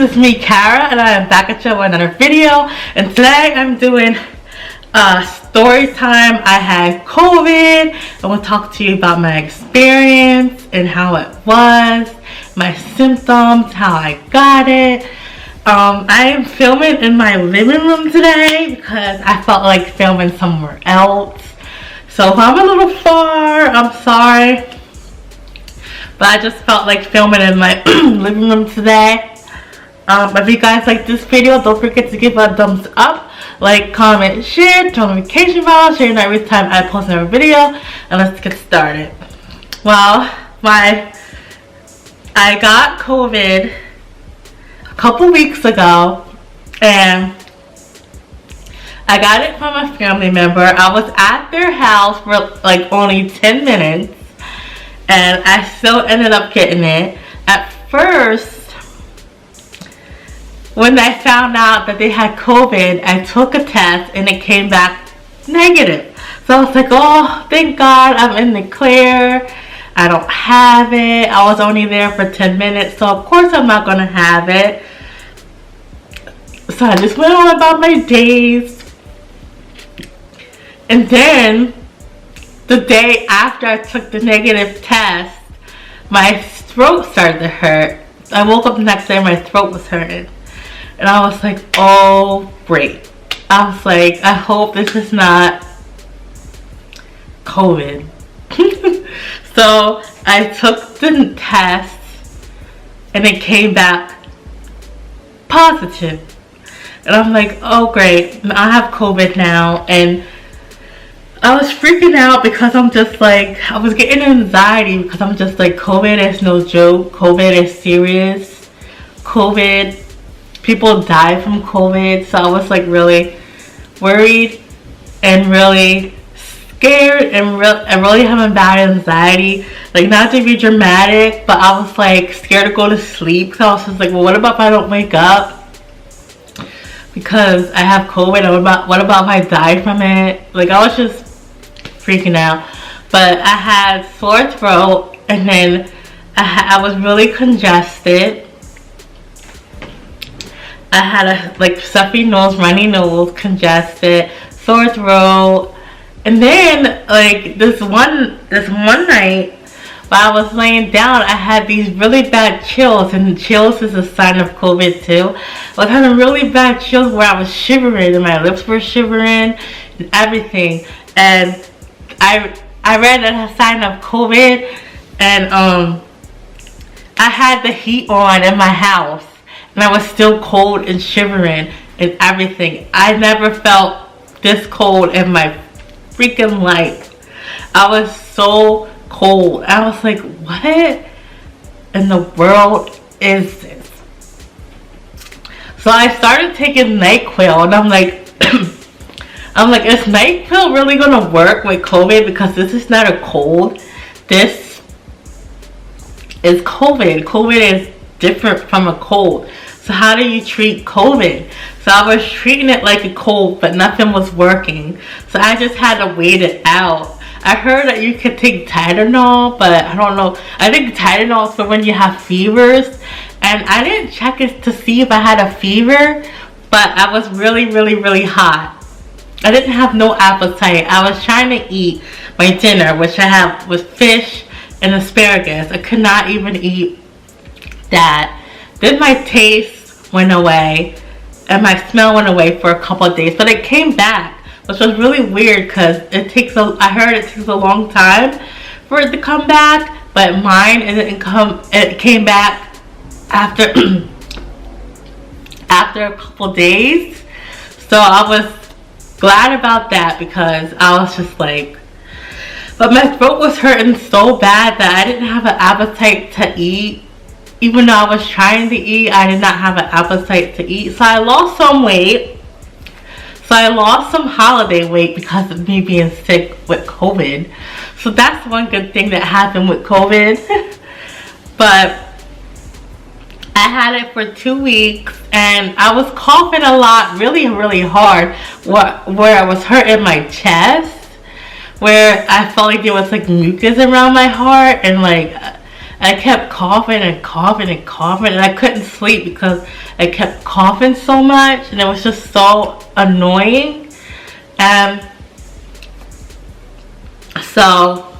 is me, Cara, and I am back at you with another video. And today I'm doing story time. I had COVID. I want to talk to you about my experience and how it was, my symptoms, how I got it. I am filming in my living room today because I felt like filming somewhere else. So if I'm a little far, I'm sorry. But I just felt like filming in my living room today. If you guys like this video, don't forget to give a thumbs up, like, comment, share, turn on notification bell, share every time I post another video, and let's get started. Well, I got COVID a couple weeks ago, and I got it from a family member. I was at their house for like only 10 minutes, and I still ended up getting it. At first, when I found out that they had COVID, I took a test and it came back negative. So I was like, oh, thank God, I'm in the clear. I don't have it. I was only there for 10 minutes, so of course I'm not going to have it. So I just went on about my days. And then, the day after I took the negative test, my throat started to hurt. I woke up the next day and my throat was hurting. And I was like, oh, great. I was like, I hope this is not COVID. So I took the test and it came back positive. And I'm like, oh, great. I have COVID now. And I was freaking out because I'm just like, I was getting anxiety because I'm just like, COVID is no joke. COVID is serious. COVID, people die from COVID. So I was like really worried and really scared and really having bad anxiety. Like, not to be dramatic, but I was like scared to go to sleep. So I was just like, well, what about if I don't wake up because I have COVID? Or what about if I die from it? Like, I was just freaking out. But I had sore throat, and then I was really congested. I had a like stuffy nose, runny nose, congested, sore throat. And then like this one night while I was laying down, I had these really bad chills, and chills is a sign of COVID too. I was having really bad chills where I was shivering and my lips were shivering and everything. And I read that a sign of COVID, and I had the heat on in my house, and I was still cold and shivering and everything. I never felt this cold in my freaking life. I was so cold. I was like, what in the world is this? So I started taking NyQuil, and I'm like, is NyQuil really gonna work with COVID? Because this is not a cold. This is COVID. COVID is different from a cold. So how do you treat COVID? So I was treating it like a cold, but nothing was working. So I just had to wait it out. I heard that you could take Tylenol, but I don't know. I think Tylenol is for when you have fevers. And I didn't check it to see if I had a fever, but I was really, really, really hot. I didn't have no appetite. I was trying to eat my dinner, which I have was fish and asparagus. I could not even eat that. Then my taste went away and my smell went away for a couple of days, but it came back, which was really weird because I heard it takes a long time for it to come back, but mine it came back after after a couple days. So I was glad about that because I was just like, but my throat was hurting so bad that I didn't have an appetite to eat. Even though I was trying to eat, I did not have an appetite to eat. So I lost some weight. So I lost some holiday weight because of me being sick with COVID. So that's one good thing that happened with COVID. But I had it for 2 weeks, and I was coughing a lot, really, really hard, where I was hurting my chest, where I felt like there was like mucus around my heart, and like I kept coughing and coughing and coughing, and I couldn't sleep because I kept coughing so much, and it was just so annoying. And so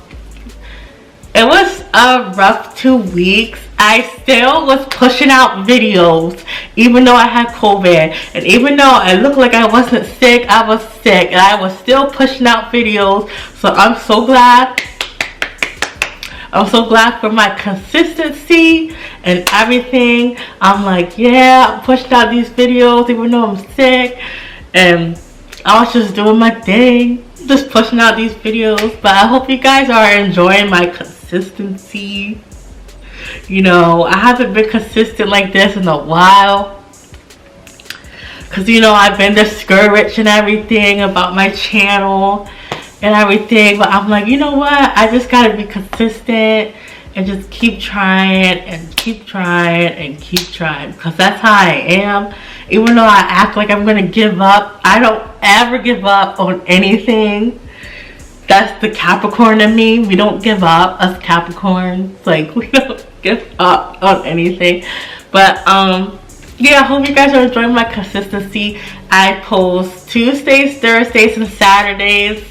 it was a rough 2 weeks. I still was pushing out videos even though I had COVID, and even though I looked like I wasn't sick, I was sick, and I was still pushing out videos. So I'm so glad. I'm so glad for my consistency and everything. I'm like, yeah, I'm pushing out these videos even though I'm sick, and I was just doing my thing, just pushing out these videos. But I hope you guys are enjoying my consistency. You know, I haven't been consistent like this in a while, because you know, I've been discouraged and everything about my channel and everything. But I'm like, you know what, I just gotta be consistent and just keep trying and keep trying and keep trying, because that's how I am. Even though I act like I'm gonna give up, I don't ever give up on anything. That's the Capricorn in me. We don't give up, us Capricorns. Like, we don't give up on anything. But yeah, I hope you guys are enjoying my consistency. I post Tuesdays, Thursdays, and Saturdays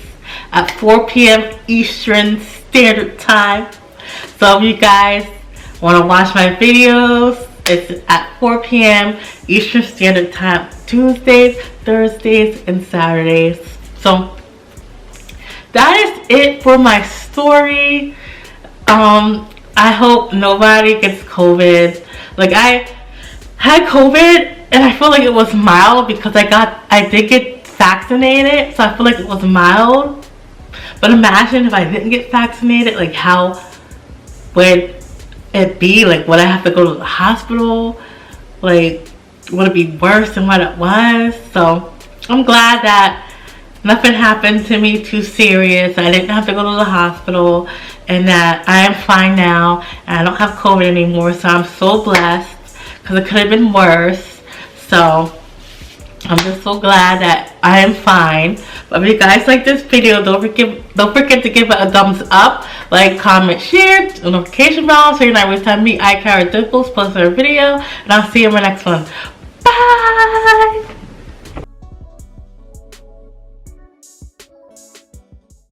at 4 p.m. Eastern Standard Time. So if you guys want to watch my videos, it's at 4 p.m. Eastern Standard Time, Tuesdays, Thursdays, and Saturdays. So that is it for my story. I hope nobody gets COVID. Like, I had COVID and I feel like it was mild because I did get vaccinated, so I feel like it was mild. But imagine if I didn't get vaccinated, like how would it be? Like, would I have to go to the hospital? Like, would it be worse than what it was? So I'm glad that nothing happened to me too serious. I didn't have to go to the hospital, and that I am fine now, and I don't have COVID anymore. So I'm so blessed, because it could have been worse. So I'm just so glad that I am fine. But if you guys like this video, don't forget to give it a thumbs up, like, comment, share, the notification bell, so you're not wasting time. Me, Cara Dimples, post a video, and I'll see you in my next one. Bye.